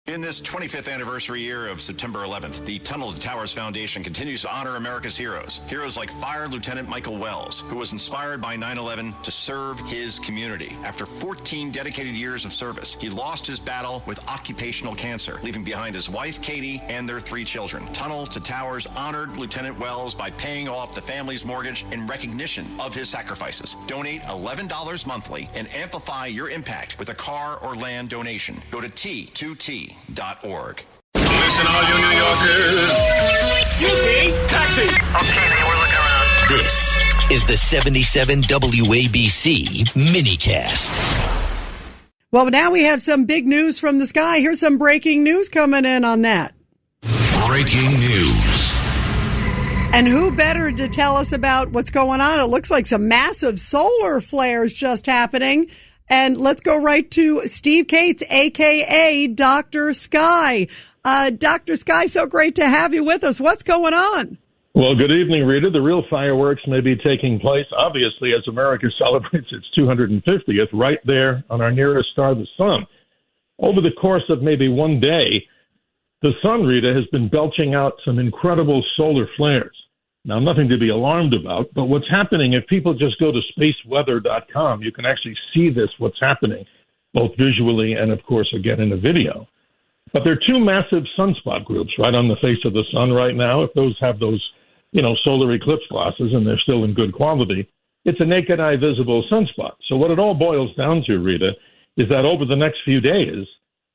In this 25th anniversary year of September 11th, the Tunnel to Towers Foundation continues to honor America's heroes. Heroes like Fire Lieutenant Michael Wells, who was inspired by 9/11 to serve his community. After 14 dedicated years of service, he lost his battle with occupational cancer, leaving behind his wife, Katie, and their 3 children. Tunnel to Towers honored Lieutenant Wells by paying off the family's mortgage in recognition of his sacrifices. Donate $11 monthly and amplify your impact with a car or land donation. Go to T2T.org. Listen, all you New Yorkers. Taxi. Okay, man, we're looking around. This is the 77 WABC minicast. Well, now we have some big news from the sky. Here's some breaking news coming in on that. Breaking news. And who better to tell us about what's going on? It looks like some massive solar flares just happening. And let's go right to Steve Cates, a.k.a. Dr. Sky. Dr. Sky, so great to have you with us. What's going on? Well, good evening, Rita. The real fireworks may be taking place, obviously, as America celebrates its 250th right there on our nearest star, the sun. Over the course of maybe one day, the sun, Rita, has been belching out some incredible solar flares. Now, nothing to be alarmed about, but what's happening, if people just go to spaceweather.com, you can actually see what's happening, both visually and, of course, again, in a video. But there are 2 massive sunspot groups right on the face of the sun right now. If those have those, solar eclipse glasses and they're still in good quality, it's a naked eye visible sunspot. So what it all boils down to, Rita, is that over the next few days,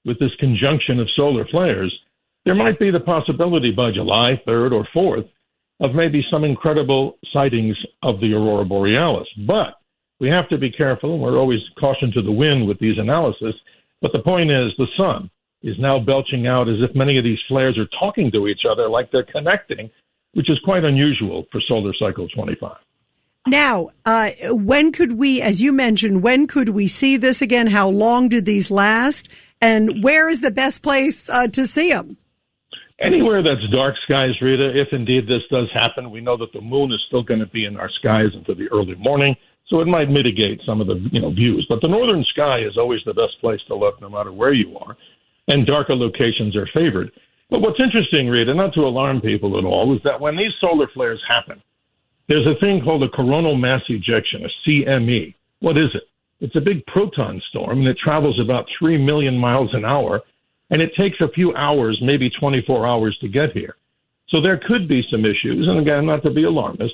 with this conjunction of solar flares, there might be the possibility by July 3rd or 4th of maybe some incredible sightings of the aurora borealis. But we have to be careful, and we're always caution to the wind with these analysis. But the point is the sun is now belching out as if many of these flares are talking to each other like they're connecting, which is quite unusual for solar cycle 25. Now, when could we, as you mentioned, when could we see this again? How long do these last? And where is the best place to see them? Anywhere that's dark skies, Rita, if indeed this does happen, we know that the moon is still going to be in our skies until the early morning, so it might mitigate some of the views. But the northern sky is always the best place to look, no matter where you are, and darker locations are favored. But what's interesting, Rita, not to alarm people at all, is that when these solar flares happen, there's a thing called a coronal mass ejection, a CME. What is it? It's a big proton storm, and it travels about 3 million miles an hour, and it takes a few hours, maybe 24 hours to get here. So there could be some issues, and again, not to be alarmist,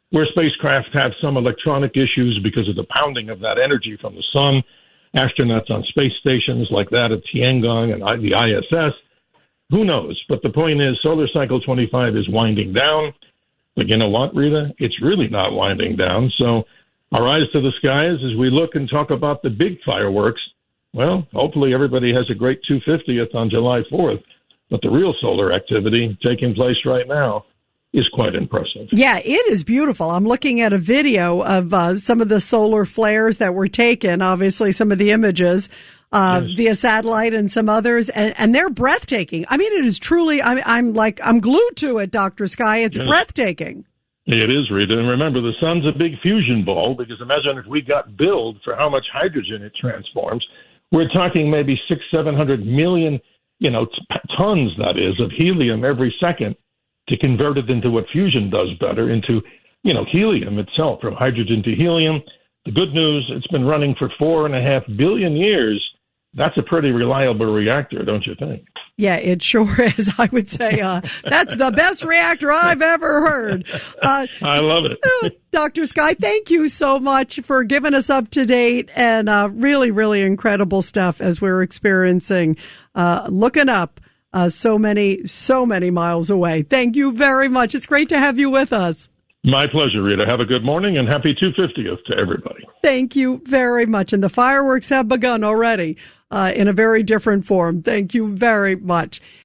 where spacecraft have some electronic issues because of the pounding of that energy from the sun, astronauts on space stations like that at Tiangong and the ISS. Who knows? But the point is, solar cycle 25 is winding down. But you know what, Rita? It's really not winding down. So our eyes to the skies as we look and talk about the big fireworks. Well, hopefully everybody has a great 250th on July 4th, but the real solar activity taking place right now is quite impressive. Yeah, it is beautiful. I'm looking at a video of some of the solar flares that were taken, obviously some of the images via satellite and some others, and they're breathtaking. I mean, it is truly, I'm glued to it, Dr. Sky. It's breathtaking. It is, Rita. And remember, the sun's a big fusion ball, because imagine if we got billed for how much hydrogen it transforms. We're talking maybe 600-700 million, tons, that is, of helium every second to convert it into what fusion does better, into, helium itself, from hydrogen to helium. The good news, it's been running for 4.5 billion years. That's a pretty reliable reactor, don't you think? Yeah, it sure is. I would say that's the best reactor I've ever heard. I love it. Dr. Sky, thank you so much for giving us up to date and really, really incredible stuff as we're experiencing, looking up so many miles away. Thank you very much. It's great to have you with us. My pleasure, Rita. Have a good morning and happy 250th to everybody. Thank you very much. And the fireworks have begun already in a very different form. Thank you very much.